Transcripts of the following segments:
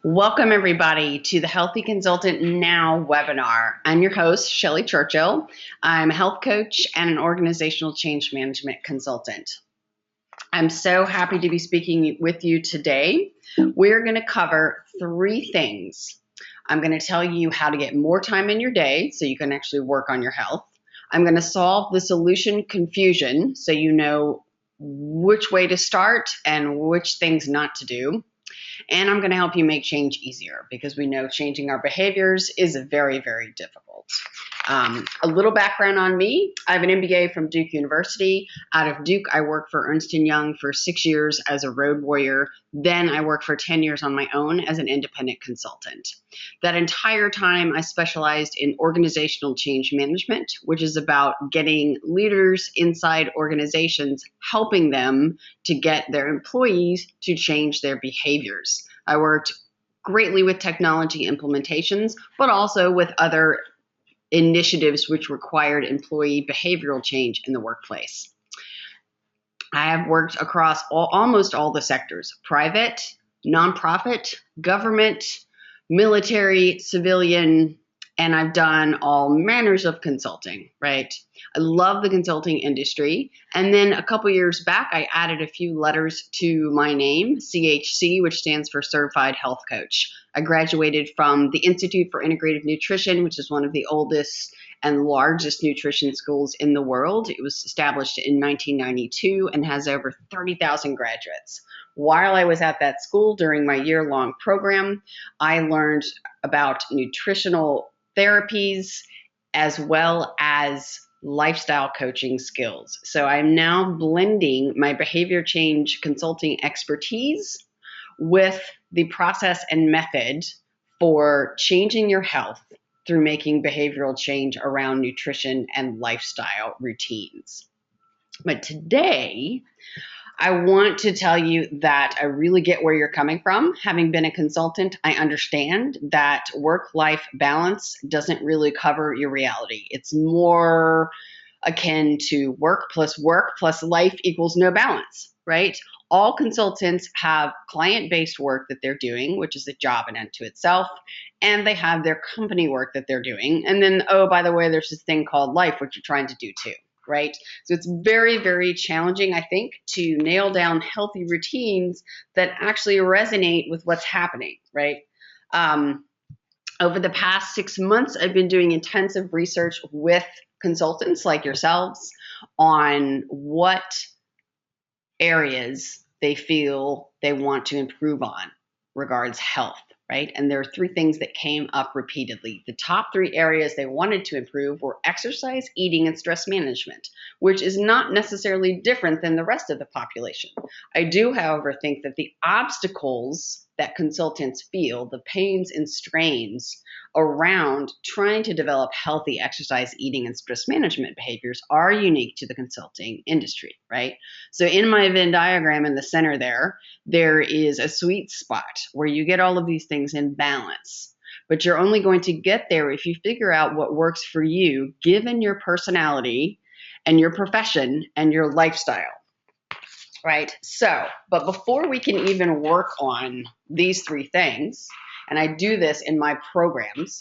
Welcome, everybody, to the Healthy Consultant Now webinar. I'm your host, Shelly Churchill. I'm a health coach and an organizational change management consultant. I'm so happy to be speaking with you today. We're going to cover three things. I'm going to tell you how to get more time in your day so you can actually work on your health. I'm going to solve the solution confusion so you know which way to start and which things not to do. And I'm going to help you make change easier because we know changing our behaviors is very, very difficult. A little background on me. I have an MBA from Duke University. Out of Duke, I worked for Ernst & Young for 6 years as a road warrior. Then I worked for 10 years on my own as an independent consultant. That entire time, I specialized in organizational change management, which is about getting leaders inside organizations, helping them to get their employees to change their behaviors. I worked greatly with technology implementations, but also with other initiatives which required employee behavioral change in the workplace. I have worked across almost all the sectors: private, nonprofit, government, military, civilian, and I've done all manners of consulting, right? I love the consulting industry. And then a couple years back, I added a few letters to my name, CHC, which stands for Certified Health Coach. I graduated from the Institute for Integrative Nutrition, which is one of the oldest and largest nutrition schools in the world. It was established in 1992 and has over 30,000 graduates. While I was at that school during my year-long program, I learned about nutritional therapies as well as lifestyle coaching skills. So I'm now blending my behavior change consulting expertise with the process and method for changing your health through making behavioral change around nutrition and lifestyle routines. But today, I want to tell you that I really get where you're coming from. Having been a consultant, I understand that work-life balance doesn't really cover your reality. It's more akin to work plus life equals no balance, right? All consultants have client-based work that they're doing, which is a job in unto itself, and they have their company work that they're doing. And then, oh, by the way, there's this thing called life, which you're trying to do too, right? So it's very, very challenging, I think, to nail down healthy routines that actually resonate with what's happening, right? Over the past 6 months, I've been doing intensive research with consultants like yourselves on what areas they feel they want to improve on regards health, right? And there are three things that came up repeatedly. The top three areas they wanted to improve were exercise, eating, and stress management, which is not necessarily different than the rest of the population. I do, however, think that the obstacles that consultants feel, the pains and strains around trying to develop healthy exercise, eating, and stress management behaviors are unique to the consulting industry, right? So in my Venn diagram in the center there is a sweet spot where you get all of these things in balance. But you're only going to get there if you figure out what works for you, given your personality and your profession and your lifestyle. Right? So, but before we can even work on these three things, and I do this in my programs,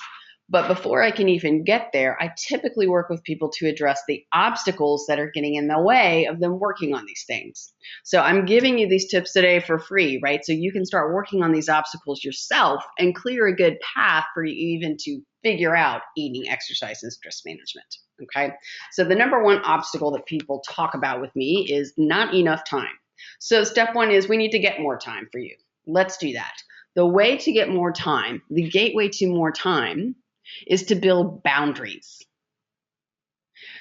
but before I can even get there, I typically work with people to address the obstacles that are getting in the way of them working on these things. So I'm giving you these tips today for free, right? So you can start working on these obstacles yourself and clear a good path for you even to figure out eating, exercise, and stress management. Okay. So the number one obstacle that people talk about with me is not enough time. So step one is we need to get more time for you. Let's do that. The way to get more time, the gateway to more time, is to build boundaries.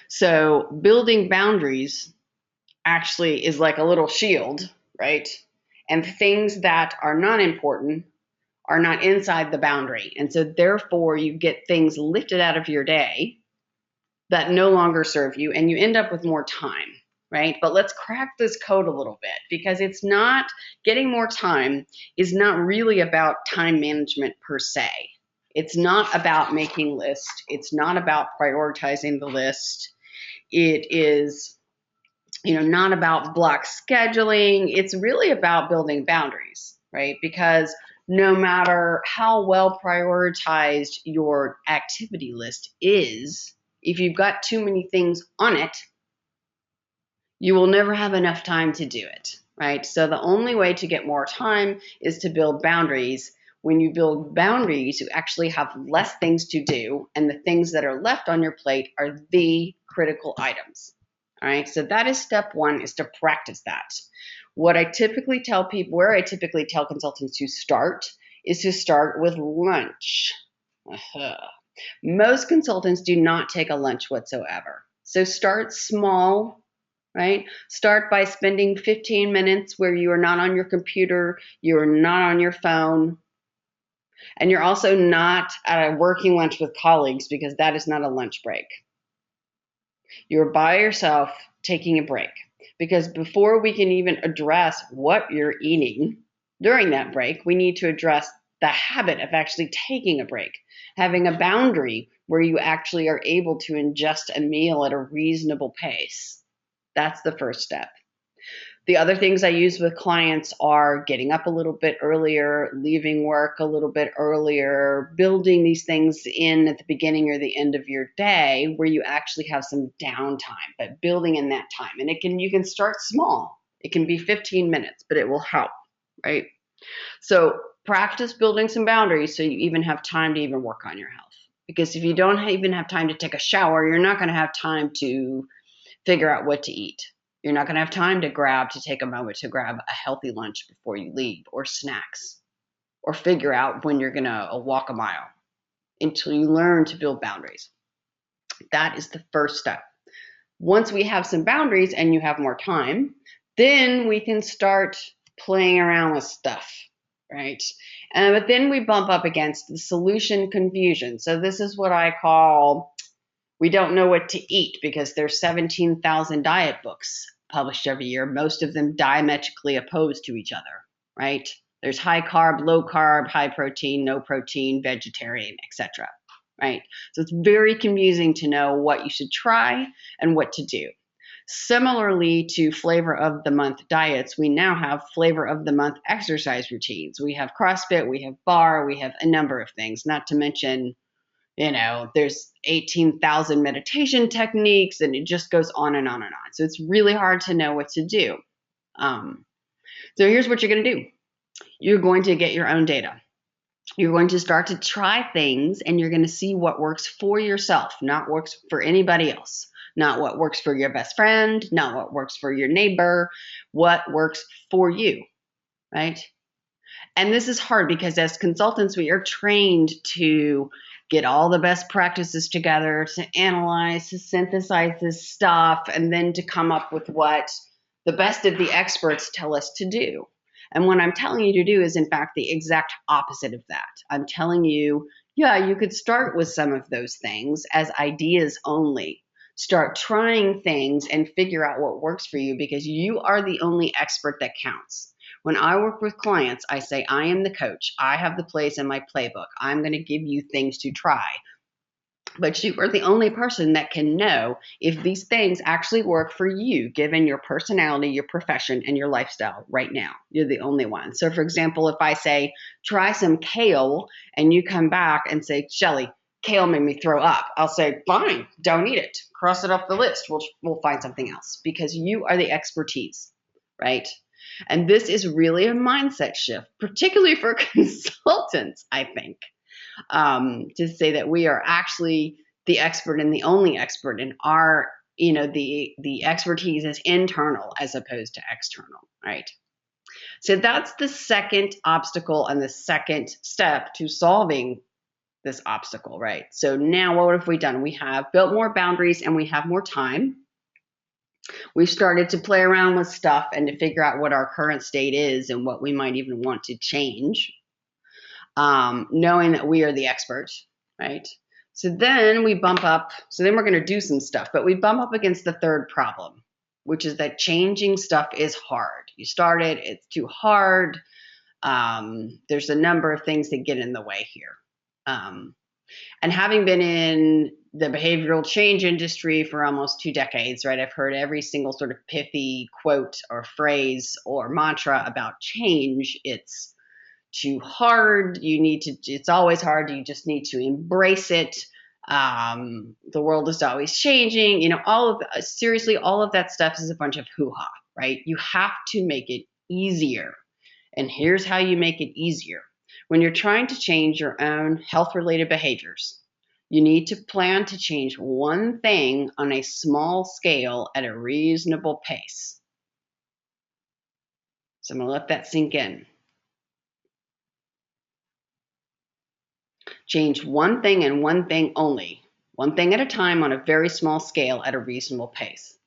So building boundaries actually is like a little shield, right? And things that are not important are not inside the boundary. And so therefore you get things lifted out of your day that no longer serve you, and you end up with more time, right? But let's crack this code a little bit, because it's not, getting more time is not really about time management per se. It's not about making lists. It's not about prioritizing the list. It is, not about block scheduling. It's really about building boundaries, right? Because no matter how well prioritized your activity list is, if you've got too many things on it, you will never have enough time to do it, right? So the only way to get more time is to build boundaries. When you build boundaries, you actually have less things to do, and the things that are left on your plate are the critical items. All right, so that is step one, is to practice that. What I typically tell people, where I typically tell consultants to start, is to start with lunch. Most consultants do not take a lunch whatsoever. So start small, right? Start by spending 15 minutes where you are not on your computer, you're not on your phone, and you're also not at a working lunch with colleagues, because that is not a lunch break. You're by yourself taking a break, because before we can even address what you're eating during that break, we need to address the habit of actually taking a break, having a boundary where you actually are able to ingest a meal at a reasonable pace. That's the first step. The other things I use with clients are getting up a little bit earlier, leaving work a little bit earlier, building these things in at the beginning or the end of your day where you actually have some downtime, but building in that time. And you can start small. It can be 15 minutes, but it will help, right? So practice building some boundaries so you even have time to even work on your health. Because if you don't even have time to take a shower, you're not going to have time to figure out what to eat. You're not going to have time to take a moment to grab a healthy lunch before you leave, or snacks, or figure out when you're going to walk a mile, until you learn to build boundaries. That is the first step. Once we have some boundaries and you have more time, then we can start playing around with stuff, right? But then we bump up against the solution confusion. So this is what I call, we don't know what to eat, because there's 17,000 diet books published every year, most of them diametrically opposed to each other, right? There's high carb, low carb, high protein, no protein, vegetarian, etc., right? So it's very confusing to know what you should try and what to do. Similarly to flavor of the month diets, we now have flavor of the month exercise routines. We have CrossFit, we have bar, we have a number of things, not to mention, there's 18,000 meditation techniques, and it just goes on and on and on. So it's really hard to know what to do. So here's what you're going to do. You're going to get your own data. You're going to start to try things, and you're going to see what works for yourself, not works for anybody else, not what works for your best friend, not what works for your neighbor, what works for you, right? And this is hard because as consultants, we are trained to get all the best practices together, to analyze, to synthesize this stuff, and then to come up with what the best of the experts tell us to do. And what I'm telling you to do is, in fact, the exact opposite of that. I'm telling you, yeah, you could start with some of those things as ideas only. Start trying things and figure out what works for you, because you are the only expert that counts. When I work with clients, I say, I am the coach. I have the place in my playbook. I'm going to give you things to try. But you are the only person that can know if these things actually work for you, given your personality, your profession, and your lifestyle right now. You're the only one. So, for example, if I say, try some kale, and you come back and say, Shelly, kale made me throw up, I'll say, fine, don't eat it. Cross it off the list. We'll find something else, because you are the expertise, right? And this is really a mindset shift, particularly for consultants, I think, to say that we are actually the expert and the only expert, and our, the expertise is internal as opposed to external, right? So that's the second obstacle and the second step to solving this obstacle, right? So now what have we done? We have built more boundaries and we have more time. We've started to play around with stuff and to figure out what our current state is and what we might even want to change, knowing that we are the experts, right? So then we bump up. So then we're going to do some stuff, but we bump up against the third problem, which is that changing stuff is hard. You started, it's too hard. There's a number of things that get in the way here. And having been in the behavioral change industry for almost 2 decades, right, I've heard every single sort of pithy quote or phrase or mantra about change. It's too hard. It's always hard. You just need to embrace it. The world is always changing. Seriously, all of that stuff is a bunch of hoo-ha, right? You have to make it easier. And here's how you make it easier. When you're trying to change your own health-related behaviors, you need to plan to change one thing on a small scale at a reasonable pace. So I'm going to let that sink in. Change one thing and one thing only, one thing at a time on a very small scale at a reasonable pace.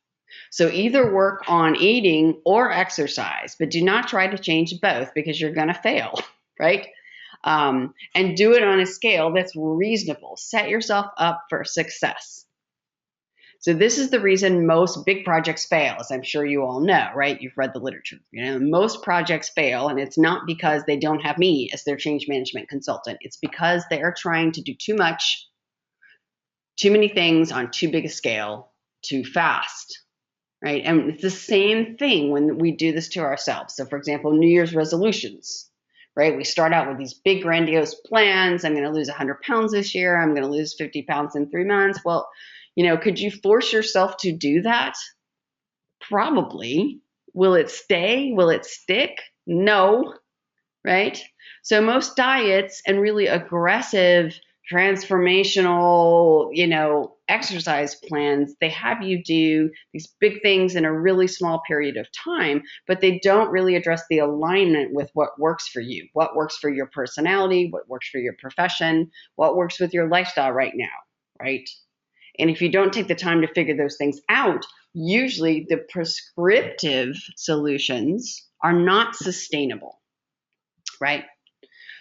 So either work on eating or exercise, but do not try to change both because you're going to fail, right? And do it on a scale that's reasonable. Set yourself up for success. So this is the reason most big projects fail, as I'm sure you all know, right? You've read the literature. Most projects fail, and it's not because they don't have me as their change management consultant. It's because they are trying to do too much, too many things on too big a scale, too fast, right? And it's the same thing when we do this to ourselves. So for example, New Year's resolutions, right? We start out with these big grandiose plans. I'm going to lose 100 pounds this year. I'm going to lose 50 pounds in 3 months. Well, could you force yourself to do that? Probably. Will it stay? Will it stick? No, right? So most diets and really aggressive transformational, exercise plans, they have you do these big things in a really small period of time, but they don't really address the alignment with what works for you, what works for your personality, what works for your profession, what works with your lifestyle right now, right? And if you don't take the time to figure those things out, usually the prescriptive solutions are not sustainable, right?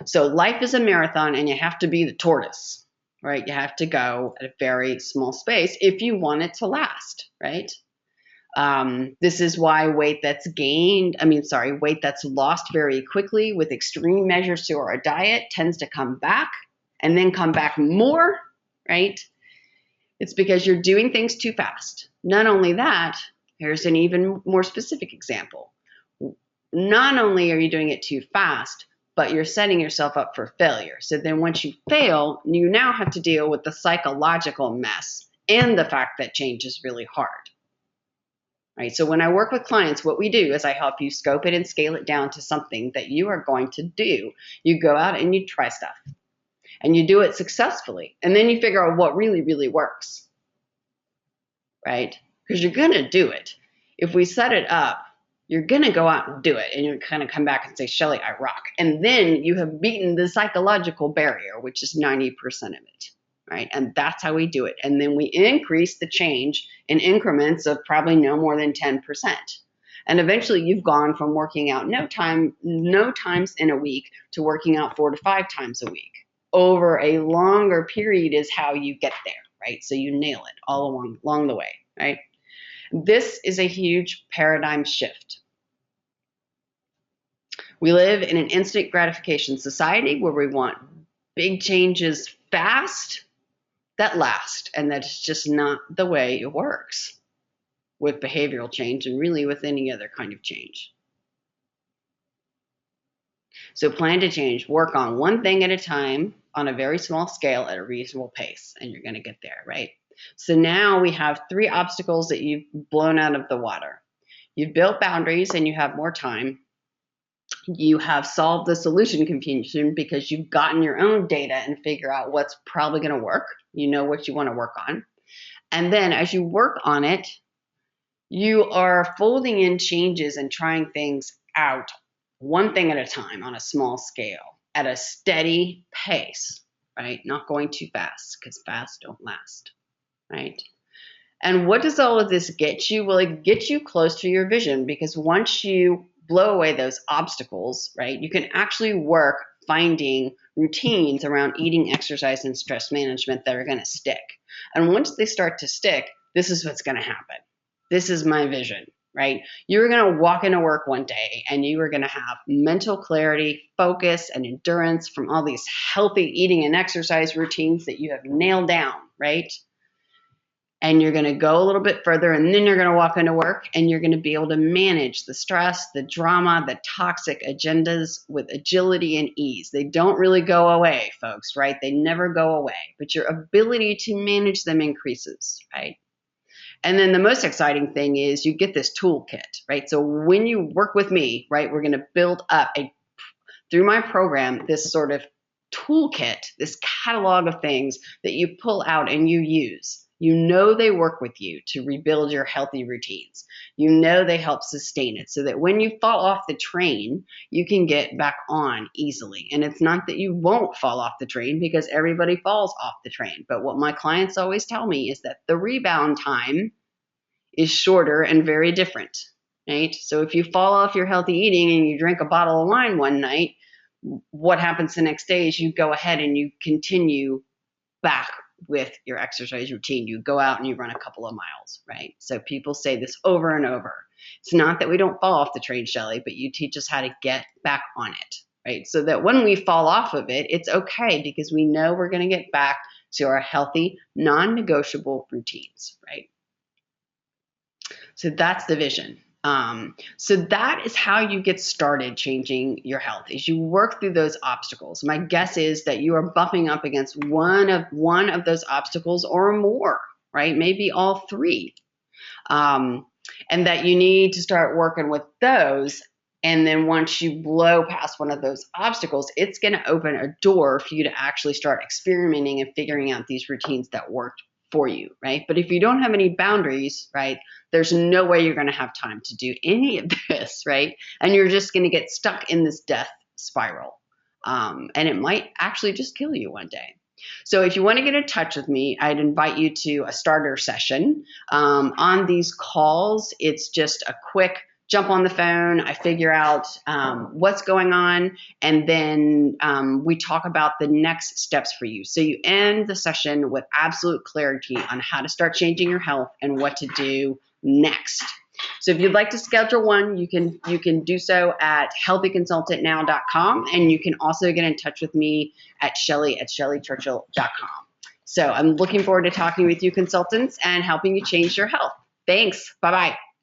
So life is a marathon and you have to be the tortoise, right? You have to go at a very small space if you want it to last, right? This is why weight that's lost very quickly with extreme measures to our diet tends to come back and then come back more, right? It's because you're doing things too fast. Not only that, here's an even more specific example. Not only are you doing it too fast, but you're setting yourself up for failure. So then once you fail, you now have to deal with the psychological mess and the fact that change is really hard. Right? So when I work with clients, what we do is I help you scope it and scale it down to something that you are going to do. You go out and you try stuff. And you do it successfully. And then you figure out what really, really works, right? Because you're going to do it. If we set it up, you're going to go out and do it. And you're kind of come back and say, Shelly, I rock. And then you have beaten the psychological barrier, which is 90% of it, right? And that's how we do it. And then we increase the change in increments of probably no more than 10%. And eventually you've gone from working out no times in a week to working out 4 to 5 times a week. Over a longer period is how you get there, right? So you nail it all along the way, right? This is a huge paradigm shift. We live in an instant gratification society where we want big changes fast that last, and that's just not the way it works with behavioral change and really with any other kind of change. So plan to change, work on one thing at a time on a very small scale at a reasonable pace, and you're going to get there, right? So now we have 3 obstacles that you've blown out of the water. You've built boundaries and you have more time. You have solved the solution confusion because you've gotten your own data and figure out what's probably going to work. You know what you want to work on. And then as you work on it, you are folding in changes and trying things out one thing at a time on a small scale at a steady pace, right? Not going too fast because fast don't last, right? And what does all of this get you? Well, it gets you close to your vision because once you blow away those obstacles, right, you can actually work finding routines around eating, exercise, and stress management that are going to stick. And once they start to stick, this is what's going to happen. This is my vision, right? You're going to walk into work one day and you are going to have mental clarity, focus, and endurance from all these healthy eating and exercise routines that you have nailed down, right? and you're going to go a little bit further, and then you're going to walk into work and you're going to be able to manage the stress, the drama, the toxic agendas with agility and ease. They don't really go away, folks, right? They never go away, but your ability to manage them increases, right? And then the most exciting thing is you get this toolkit, right? So when you work with me, right, we're going to build up through my program, this sort of toolkit, this catalog of things that you pull out and you use. You know they work with you to rebuild your healthy routines. You know they help sustain it so that when you fall off the train, you can get back on easily. And it's not that you won't fall off the train, because everybody falls off the train. But what my clients always tell me is that the rebound time is shorter and very different, right? So if you fall off your healthy eating and you drink a bottle of wine one night, what happens the next day is you go ahead and you continue back with your exercise routine. You go out and you run a couple of miles, right? So people say this over and over. It's not that we don't fall off the train, Shelly, but you teach us how to get back on it, right? So that when we fall off of it, it's okay, because we know we're going to get back to our healthy, non-negotiable routines, right? So that's the vision. So that is how you get started changing your health, is you work through those obstacles. My guess is that you are bumping up against one of those obstacles or more, right? Maybe all three. And that you need to start working with those. And then once you blow past one of those obstacles, it's going to open a door for you to actually start experimenting and figuring out these routines that work for you, right? But if you don't have any boundaries, right, there's no way you're going to have time to do any of this, right? And you're just going to get stuck in this death spiral. And it might actually just kill you one day. So if you want to get in touch with me, I'd invite you to a starter session. On these calls, it's just a quick jump on the phone. I figure out what's going on, and then we talk about the next steps for you. So you end the session with absolute clarity on how to start changing your health and what to do next. So if you'd like to schedule one, you can do so at healthyconsultantnow.com, and you can also get in touch with me at Shelly@ShellyChurchill.com. So I'm looking forward to talking with you consultants and helping you change your health. Thanks. Bye-bye.